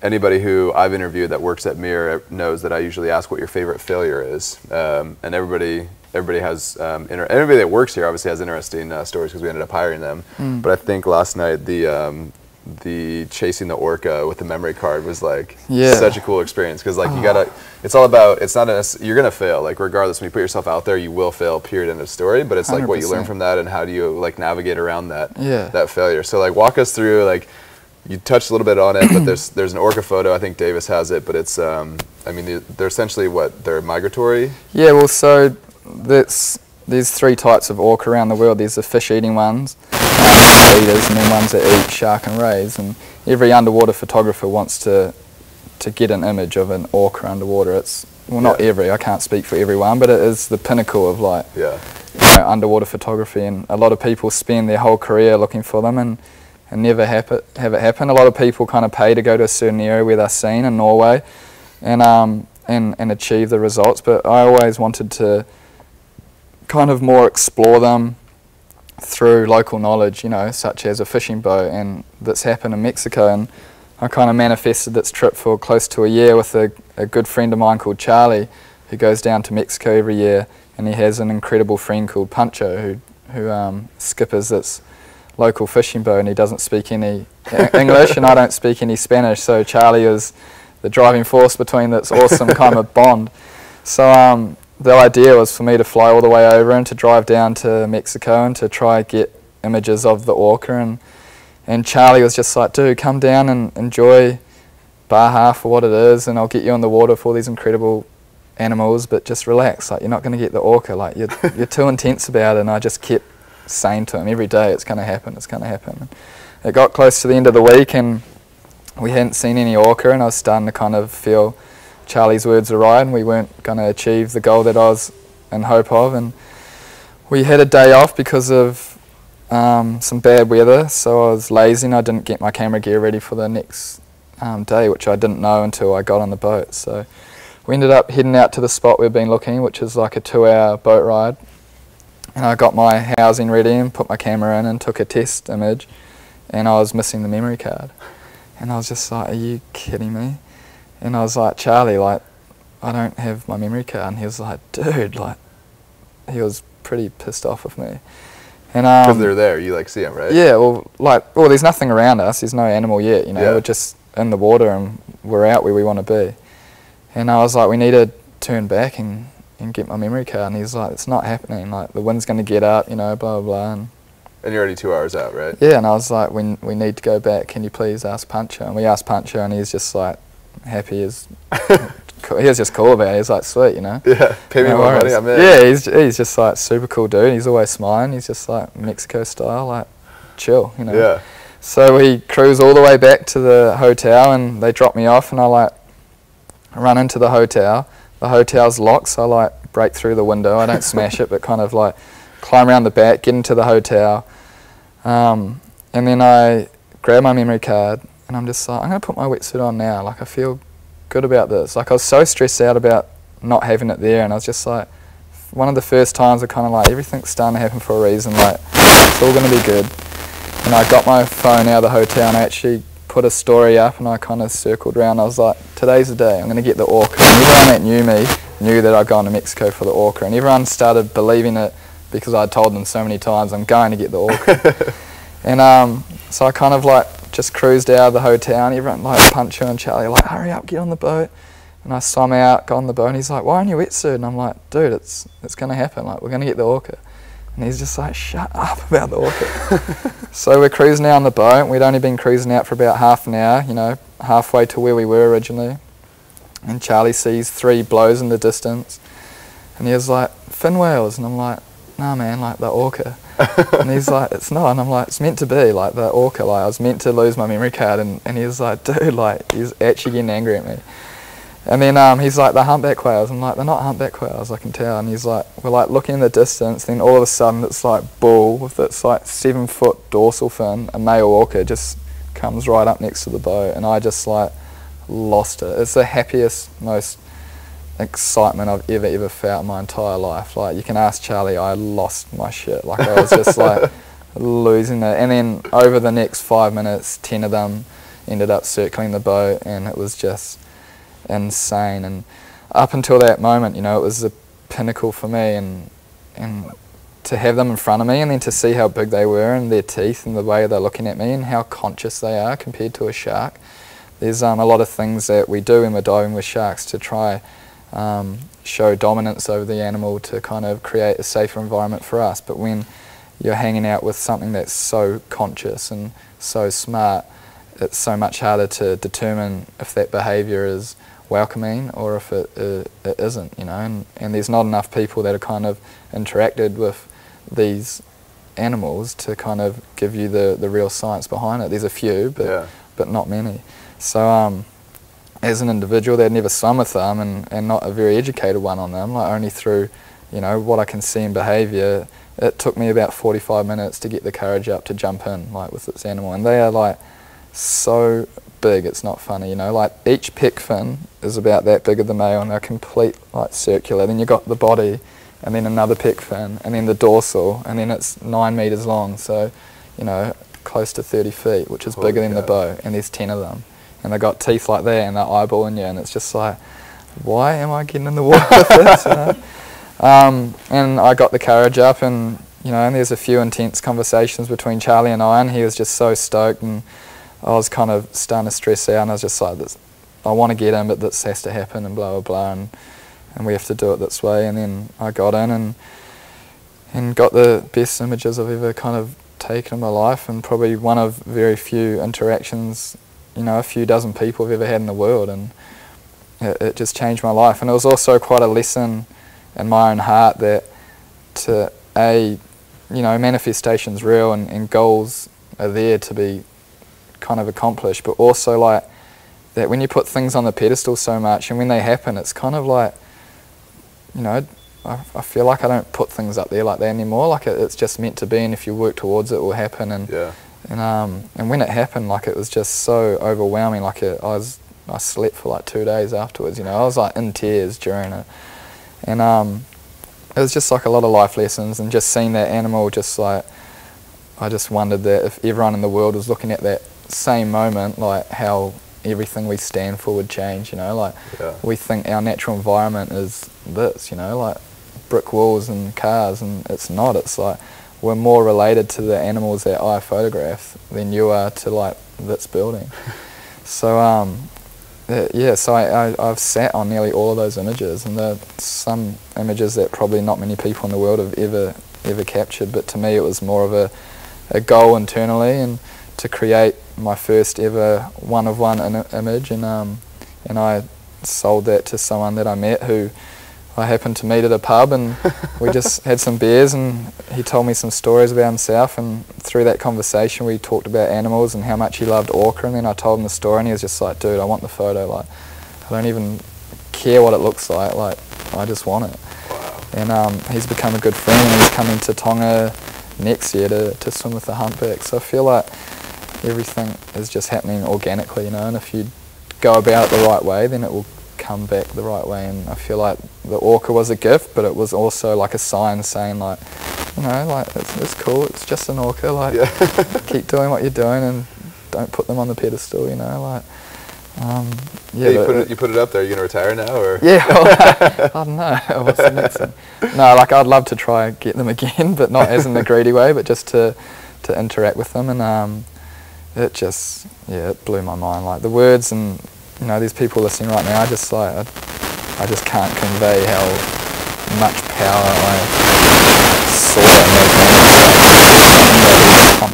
anybody who I've interviewed that works at MiiR knows that I usually ask what your favorite failure is, and everybody has everybody that works here obviously has interesting stories because we ended up hiring them. But I think last night the chasing the orca with the memory card was like such a cool experience because like you gotta, it's all about, it's not you're gonna fail, like regardless, when you put yourself out there you will fail, period, end of story, but it's like 100%. What you learn from that and how do you like navigate around that that failure. So like walk us through, like you touched a little bit on it, but there's an orca photo, I think Davis has it, but it's I mean they're essentially what, they're migratory? Yeah,
well, so there's 3 types of orca around the world. There's the fish eating ones, eaters, and then ones that eat shark and rays, and every underwater photographer wants to get an image of an orca underwater. It's, well, not every, I can't speak for everyone, but it is the pinnacle of like you know, underwater photography, and a lot of people spend their whole career looking for them and never have it happen. A lot of people kind of pay to go to a certain area where they're seen in Norway and achieve the results, but I always wanted to kind of more explore them through local knowledge, you know, such as a fishing boat, and that's happened in Mexico. And I kind of manifested this trip for close to a year with a good friend of mine called Charlie, who goes down to Mexico every year, and he has an incredible friend called Pancho who skippers this local fishing boat, and he doesn't speak any English and I don't speak any Spanish, so Charlie is the driving force between this awesome kind of bond. So the idea was for me to fly all the way over and to drive down to Mexico and to try get images of the orca, and Charlie was just like, dude, come down and enjoy Baja for what it is, and I'll get you on the water for all these incredible animals, but just relax, like you're not going to get the orca, like you're too intense about it. And I just kept saying to him every day, it's going to happen, it's going to happen. It got close to the end of the week and we hadn't seen any orca, and I was starting to kind of feel Charlie's words are right and we weren't going to achieve the goal that I was in hope of. And we had a day off because of some bad weather, so I was lazy and I didn't get my camera gear ready for the next day, which I didn't know until I got on the boat. So we ended up heading out to the spot we've been looking, which is like a 2-hour boat ride. And I got my housing ready and put my camera in and took a test image, and I was missing the memory card. And I was just like, are you kidding me? And I was like, Charlie, like, I don't have my memory card. And he was like, dude, like, he was pretty pissed off with me. And
because they're there, you like see them, right?
Yeah, well, there's nothing around us. There's no animal yet, you know. We're just in the water and we're out where we want to be. And I was like, we need to turn back and get my memory card. And he's like, it's not happening. Like, the wind's going to get up, you know, blah, blah, blah.
And you're already 2 hours out, right?
Yeah, and I was like, we need to go back. Can you please ask Pancho? And we asked Pancho, and he's just like happy as... he was just cool about it. He's like, sweet, you know.
Yeah, pay me more money, I'm in.
Yeah, he's just like super cool dude. He's always smiling. He's just like Mexico style, like chill, you know.
Yeah.
So we cruise all the way back to the hotel, and they drop me off, and I run into the hotel. The hotel's locked, so I like break through the window. I don't smash it, but kind of like climb around the back, get into the hotel, and then I grab my memory card, and I'm just like, I'm going to put my wetsuit on now. Like, I feel good about this. Like, I was so stressed out about not having it there, and I was just like, one of the first times I kind of like, everything's starting to happen for a reason, like, it's all going to be good. And I got my phone out of the hotel, and I actually put a story up, and I kind of circled around. I was like, today's the day, I'm going to get the orca. And everyone that knew me knew that I'd gone to Mexico for the orca, and everyone started believing it because I told them so many times, I'm going to get the orca. And so I kind of like just cruised out of the hotel, and everyone, like Pancho and Charlie, like, hurry up, get on the boat. And I swam out, got on the boat, and he's like, why aren't you wetsuit? And I'm like, dude, it's going to happen, like, we're going to get the orca. And he's just like, shut up about the orca. So we're cruising out on the boat. We'd only been cruising out for about half an hour, you know, halfway to where we were originally. And Charlie sees 3 blows in the distance. And he was like, fin whales. And I'm like, nah, man, like the orca. And he's like, it's not. And I'm like, it's meant to be, like the orca, like I was meant to lose my memory card. And he was like, dude, like he's actually getting angry at me. And then he's like, the humpback whales. I'm like, they're not humpback whales, I can tell. And he's like, we're like looking in the distance, then all of a sudden it's like bull with its like 7-foot dorsal fin, a male orca just comes right up next to the boat, and I just like lost it. It's the happiest, most excitement I've ever felt in my entire life. Like you can ask Charlie, I lost my shit. Like I was just like losing it. And then over the next 5 minutes, 10 of them ended up circling the boat, and it was just insane. And up until that moment, you know, it was the pinnacle for me, and to have them in front of me, and then to see how big they were and their teeth and the way they're looking at me and how conscious they are compared to a shark. There's a lot of things that we do when we're diving with sharks to try show dominance over the animal, to kind of create a safer environment for us. But when you're hanging out with something that's so conscious and so smart, it's so much harder to determine if that behaviour is welcoming or if it isn't, you know. And there's not enough people that have kind of interacted with these animals to kind of give you the real science behind it. There's a few, but not many. So as an individual that never swum with them, and not a very educated one on them, like only through, you know, what I can see in behaviour, it took me about 45 minutes to get the courage up to jump in, like with this animal. And they are like so big, it's not funny, you know. Like each pec fin is about that big of the male, and they're complete like circular. Then you've got the body, and then another pec fin, and then the dorsal, and then it's 9 meters long, so, you know, close to 30 feet, which is bigger than the boat, and there's 10 of them. And they've got teeth like that, and they're eyeballing you, and it's just like, why am I getting in the water with this, you know? And I got the courage up, and, you know, and there's a few intense conversations between Charlie and I, and he was just so stoked, and I was kind of starting to stress out, and I was just like, I want to get in, but this has to happen, and blah, blah, blah, and we have to do it this way. And then I got in and got the best images I've ever kind of taken in my life, and probably one of very few interactions, you know, a few dozen people I've ever had in the world, and it just changed my life. And it was also quite a lesson in my own heart that you know, manifestation's real, and goals are there to be kind of accomplished, but also like that when you put things on the pedestal so much, and when they happen, it's kind of like, you know, I feel like I don't put things up there like that anymore. Like it's just meant to be, and if you work towards it, it will happen. And when it happened, like it was just so overwhelming. Like I slept for like 2 days afterwards. You know, I was like in tears during it, and it was just like a lot of life lessons, and just seeing that animal, just like I just wondered that if everyone in the world was looking at that same moment, like how everything we stand for would change, you know. Like we think our natural environment is this, you know, like brick walls and cars, and it's not. It's like we're more related to the animals that I photograph than you are to like this building. So so I've sat on nearly all of those images, and there are some images that probably not many people in the world have ever captured, but to me it was more of a goal internally, and to create my first ever one-of-one image, and I sold that to someone that I met who I happened to meet at a pub, and we just had some beers, and he told me some stories about himself, and through that conversation we talked about animals and how much he loved orca, and then I told him the story, and he was just like, dude, I want the photo, like I don't even care what it looks like I just want it.
Wow.
And he's become a good friend, and he's coming to Tonga next year to swim with the humpback. So I feel like everything is just happening organically, you know, and if you go about it the right way, then it will come back the right way. And I feel like the orca was a gift, but it was also like a sign saying, like, you know, like it's cool, it's just an orca, like keep doing what you're doing and don't put them on the pedestal, you know, like
you put it up there. Are you gonna retire now, or?
Yeah, well, I don't know. What's the next thing? No, like I'd love to try and get them again, but not as in the greedy way, but just to interact with them. And it just, it blew my mind. Like the words, and you know, these people listening right now, I just can't convey how much power I saw in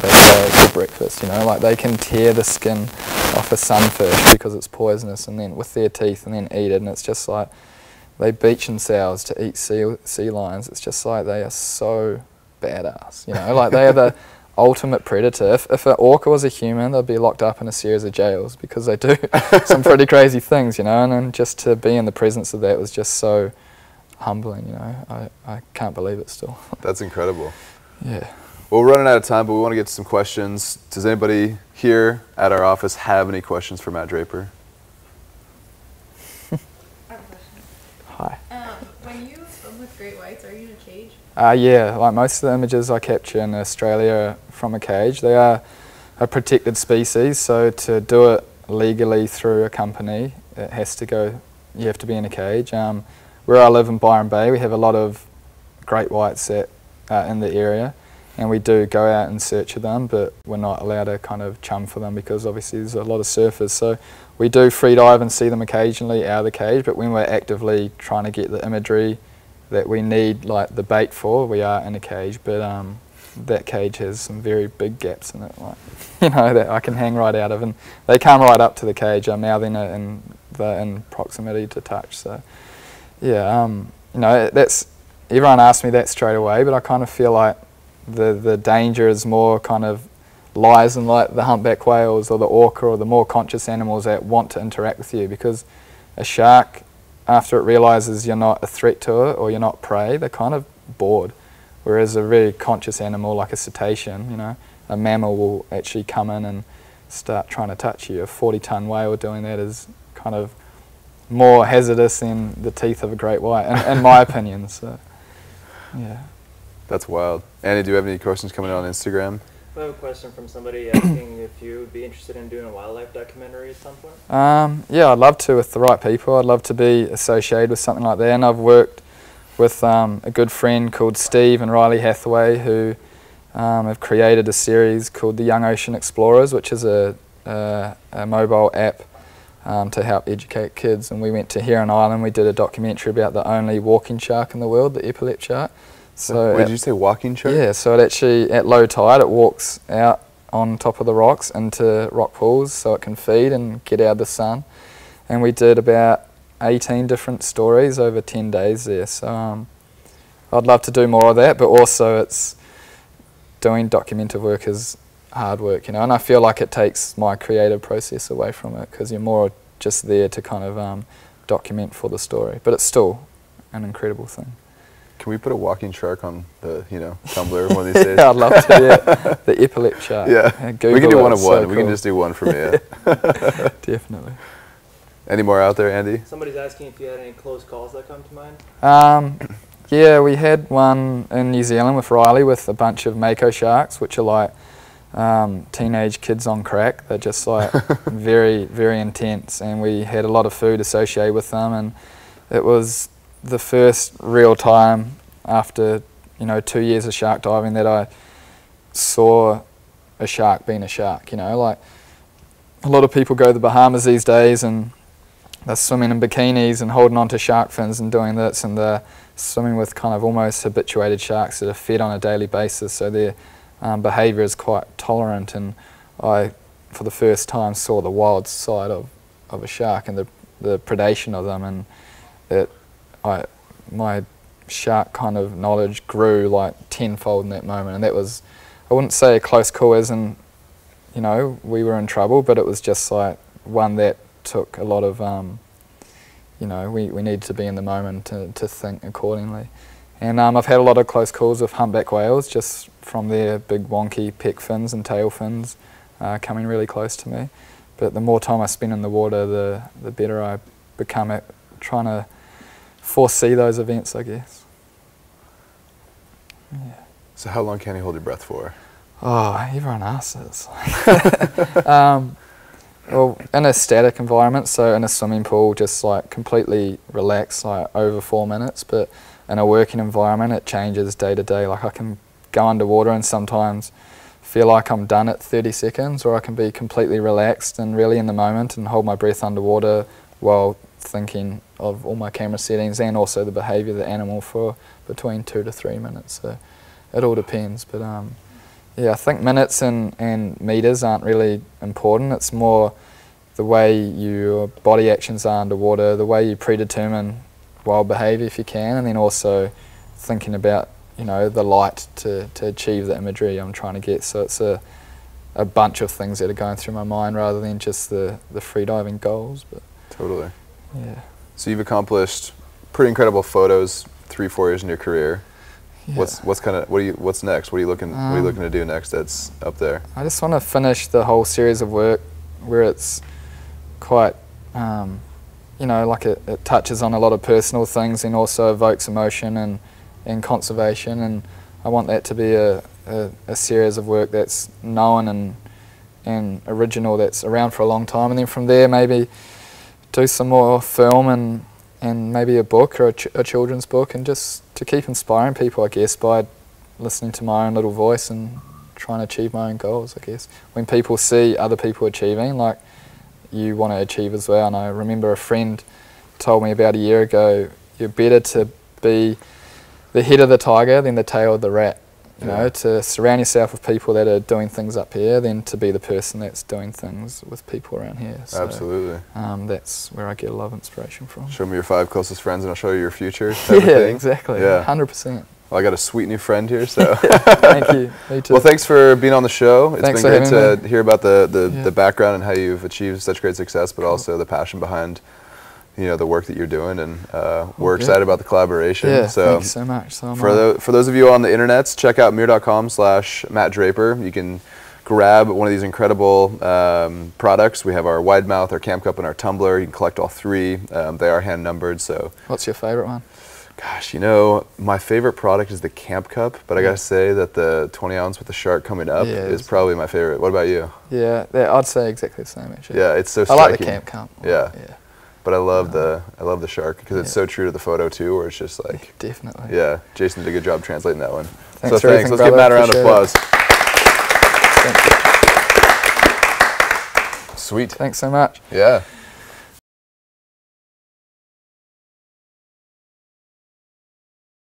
those humpback for breakfast. You know, like they can tear the skin off a sunfish because it's poisonous, and then with their teeth, and then eat it, and it's just like they beach themselves to eat sea lions. It's just like they are so badass, you know, like they are the ultimate predator. If an orca was a human, they'd be locked up in a series of jails because they do some pretty crazy things, you know, and then just to be in the presence of that was just so humbling, you know. I can't believe it still.
That's incredible.
Yeah.
Well, we're running out of time, but we want to get to some questions. Does anybody here at our office have any questions for Matt Draper?
I have a question.
Hi.
When you swim with great whites, are you in a cage?
Yeah, like most of the images I capture in Australia are from a cage. They are a protected species, so to do it legally through a company, it has to go, you have to be in a cage. Where I live in Byron Bay, we have a lot of great whites that are in the area, and we do go out and search for them, but we're not allowed to kind of chum for them because obviously there's a lot of surfers. So we do free dive and see them occasionally out of the cage, but when we're actively trying to get the imagery that we need, like the bait for, we are in a cage. But that cage has some very big gaps in it, like, you know, that I can hang right out of, and they come right up to the cage. I'm mouthing it and they're in proximity to touch. So yeah, you know, that's, everyone asks me that straight away, but I kind of feel like the danger is more kind of lies in like the humpback whales or the orca or the more conscious animals that want to interact with you, because a shark, after it realizes you're not a threat to it or you're not prey, they're kind of bored. Whereas a very conscious animal like a cetacean, you know, a mammal will actually come in and start trying to touch you. A 40-ton whale doing that is kind of more hazardous than the teeth of a great white, in my opinion. So yeah.
That's wild. Andy, do you have any questions coming in on Instagram?
I have a question from somebody asking if you would be interested in doing a wildlife documentary at some point.
Yeah, I'd love to with the right people. I'd love to be associated with something like that. And I've worked with a good friend called Steve and Riley Hathaway, who have created a series called the Young Ocean Explorers, which is a mobile app to help educate kids. And we went to Heron Island. We did a documentary about the only walking shark in the world, the epaulette shark. So
wait, did you say walking shark?
Yeah, so it actually, at low tide, it walks out on top of the rocks into rock pools so it can feed and get out of the sun. And we did about 18 different stories over 10 days there. So I'd love to do more of that, but also it's doing documentary work is hard work, you know, and I feel like it takes my creative process away from it because you're more just there to kind of document for the story. But it's still an incredible thing.
Can we put a walking shark on the, you know, Tumblr one of these days?
Yeah, I'd love to, yeah. The epaulette shark.
Yeah, we can do one of one. So we can just do one for me, yeah.
Definitely.
Any more out there, Andy?
Somebody's asking if you had any close calls that come to mind.
Yeah, we had one in New Zealand with Riley with a bunch of mako sharks, which are like teenage kids on crack. They're just like very, very intense, and we had a lot of food associated with them, and it was the first real time after, you know, 2 years of shark diving that I saw a shark being a shark, you know. Like, a lot of people go to the Bahamas these days and they're swimming in bikinis and holding on to shark fins and doing this, and they're swimming with kind of almost habituated sharks that are fed on a daily basis, so their behaviour is quite tolerant. And I, for the first time, saw the wild side of a shark and the predation of them, and my shark kind of knowledge grew like tenfold in that moment. And that was, I wouldn't say a close call as in, you know, we were in trouble, but it was just like one that took a lot of, you know, we needed to be in the moment to think accordingly. And I've had a lot of close calls with humpback whales just from their big wonky pec fins and tail fins coming really close to me. But the more time I spend in the water, the better I become at trying to foresee those events, I guess. Yeah.
So how long can you hold your breath for?
Oh, everyone asks this. Well, in a static environment, so in a swimming pool, just like completely relaxed, like over 4 minutes. But in a working environment, it changes day to day. Like I can go underwater and sometimes feel like I'm done at 30 seconds, or I can be completely relaxed and really in the moment and hold my breath underwater while thinking of all my camera settings and also the behaviour of the animal for between 2 to 3 minutes. So it all depends. But yeah, I think minutes and meters aren't really important. It's more the way your body actions are underwater, the way you predetermine wild behaviour if you can, and then also thinking about you know, the light to achieve the imagery I'm trying to get. So it's a bunch of things that are going through my mind rather than just the freediving goals. But
totally.
Yeah.
So you've accomplished pretty incredible photos 3-4 years in your career.
Yeah.
What's next? What are you looking to do next that's up there?
I just want to finish the whole series of work where it's quite, you know, like it touches on a lot of personal things and also evokes emotion and conservation, and I want that to be a series of work that's known and original, that's around for a long time, and then from there maybe do some more film and maybe a book or a children's book, and just to keep inspiring people, I guess, by listening to my own little voice and trying to achieve my own goals, I guess. When people see other people achieving, like, you want to achieve as well. And I remember a friend told me about a year ago, you're better to be the head of the tiger than the tail of the rat. You know, to surround yourself with people that are doing things up here than to be the person that's doing things with people around here. So,
absolutely.
That's where I get a lot of inspiration from.
Show me your 5 closest friends and I'll show you your future.
Yeah, exactly. Yeah. 100%.
Well, I got a sweet new friend here, so.
Thank you. Me too.
Well, thanks for being on the show.
Thanks
been great
for
to hear about the background and how you've achieved such great success, but also the passion behind, you know, the work that you're doing, and we're excited about the collaboration.
Yeah,
so
thank you so much. So
for those of you on the internets, check out MiiR.com/Matt Draper. You can grab one of these incredible products. We have our wide mouth, our cam cup, and our tumbler. You can collect all 3. They are hand numbered. So
what's your favorite one?
Gosh, you know, my favorite product is the camp cup, but I gotta say that the 20 ounce with the shark coming up is probably my favorite. What about you?
Yeah, I'd say exactly the same, actually.
Yeah, it's so striking.
I like the camp cup.
Yeah. But I love the shark because it's so true to the photo too, where it's just like
definitely.
Yeah, Jason did a good job translating that one.
Thanks
so thanks. Let's give Matt a round of applause.
Thank you.
Sweet.
Thanks so much.
Yeah.